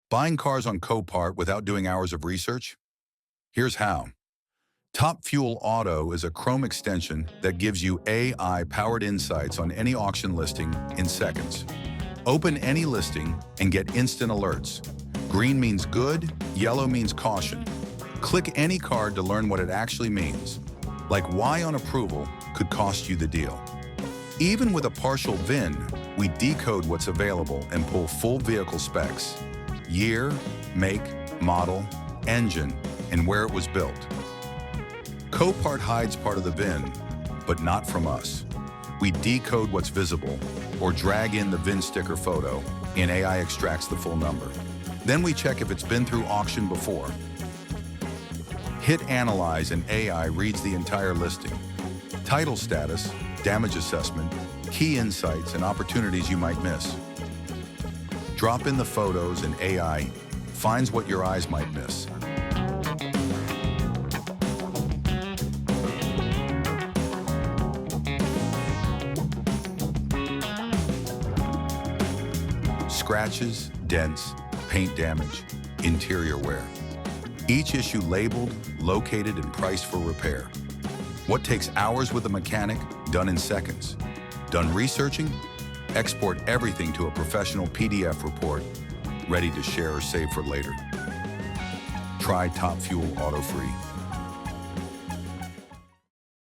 Buying cars on Copart without doing hours of research? Here's how. Top Fuel Auto is a Chrome extension that gives you AI-powered insights on any auction listing in seconds. Open any listing and get instant alerts. Green means good, yellow means caution. Click any card to learn what it actually means, like why on approval could cost you the deal. Even with a partial VIN, we decode what's available and pull full vehicle specs: year, make, model, engine, and where it was built. Copart hides part of the VIN, but not from us. We decode what's visible, or drag in the VIN sticker photo, and AI extracts the full number. Then we check if it's been through auction before. Hit Analyze and AI reads the entire listing. Title status, damage assessment, key insights, and opportunities you might miss. Drop in the photos and AI finds what your eyes might miss. Scratches, dents, paint damage, interior wear. Each issue labeled, located, and priced for repair. What takes hours with a mechanic, done in seconds. Done researching? Export everything to a professional PDF report, ready to share or save for later. Try Top Fuel Auto Free.